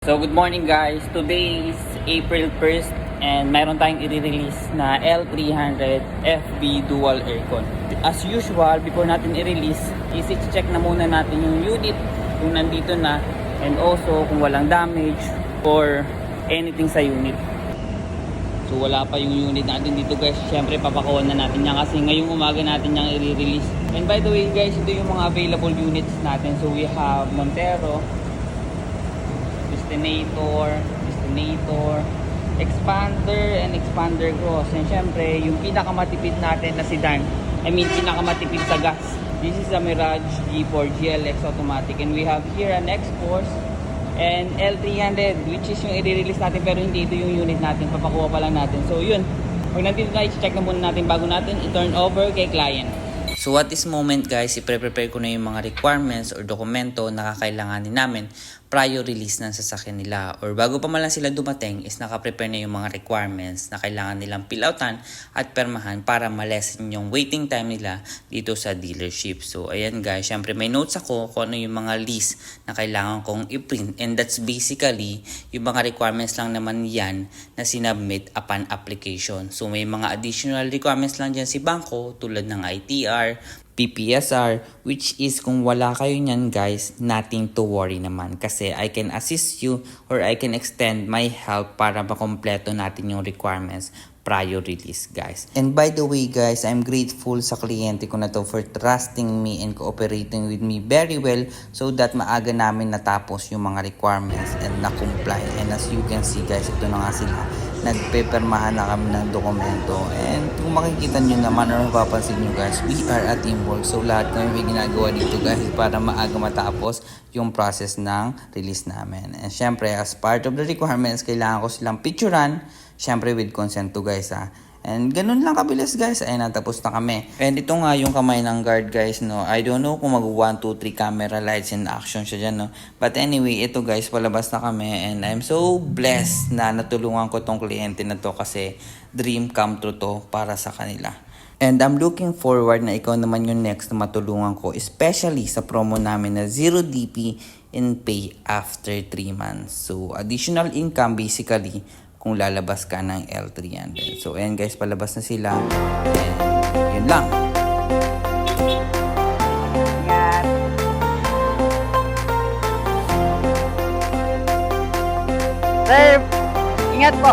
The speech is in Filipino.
So good morning guys, today is April 1st and meron tayong i-release na L300 FB Dual Aircon. As usual, before natin i-release, i-check na muna natin yung unit kung nandito na, and also kung walang damage or anything sa unit. So wala pa yung unit natin dito guys, syempre papakuha na natin yan kasi ngayong umaga natin yung i-release. And by the way guys, ito yung mga available units natin. So we have Montero, Destinator, Expander, and Expander Cross. And syempre, yung pinakamatipid natin na sedan, pinakamatipid sa gas. This is a Mirage G4 GLX automatic. And we have here an X-Force and L300, which is yung i-release natin pero hindi ito yung unit natin. Papakuha pa lang natin. So yun, pag nandito na, i-check na muna natin bago natin i-turn over kay client. So at this moment guys, i-prepare ko na yung mga requirements or dokumento na kakailanganin namin prior release ng sasakyan nila, or bago pa man lang sila dumating is nakaprepare na yung mga requirements na kailangan nilang fill outan at permahan para ma-lessen yung waiting time nila dito sa dealership. So ayan guys, syempre may notes ako kung ano yung mga list na kailangan kong i-print, and that's basically yung mga requirements lang naman yan na sinubmit upon application. So may mga additional requirements lang dyan si Bangko tulad ng ITR, PPSR, which is kung wala kayo nyan guys, nothing to worry naman kasi I can assist you or I can extend my help para makompleto natin yung requirements prior release guys. And by the way guys, I'm grateful sa kliyente ko na to for trusting me and cooperating with me very well so that maaga namin natapos yung mga requirements and na-comply. And as you can see guys, ito na nga sila. Nagpepermahan na kami ng dokumento, and kung makikita nyo naman or mapapansin nyo guys, we are at teamwork. So lahat kami may ginagawa dito guys para maaga matapos yung process ng release namin. And syempre as part of the requirements, kailangan ko silang picturean, syempre with consent to guys ha. And ganun lang kabilis guys, ay natapos na kami. And ito nga yung kamay ng guard guys, no. I don't know kung mag 1, 2, 3 camera lights in action siya dyan, no. But anyway, ito guys, palabas na kami, and I'm so blessed na natulungan ko tong kliyente na to kasi dream come true to para sa kanila. And I'm looking forward na ikaw naman yung next na matulungan ko, especially sa promo namin na 0 DP in pay after 3 months. So additional income basically kung lalabas ka ng L300. So ayan guys, palabas na sila. And yun lang. Ingat! Sir, ingat po!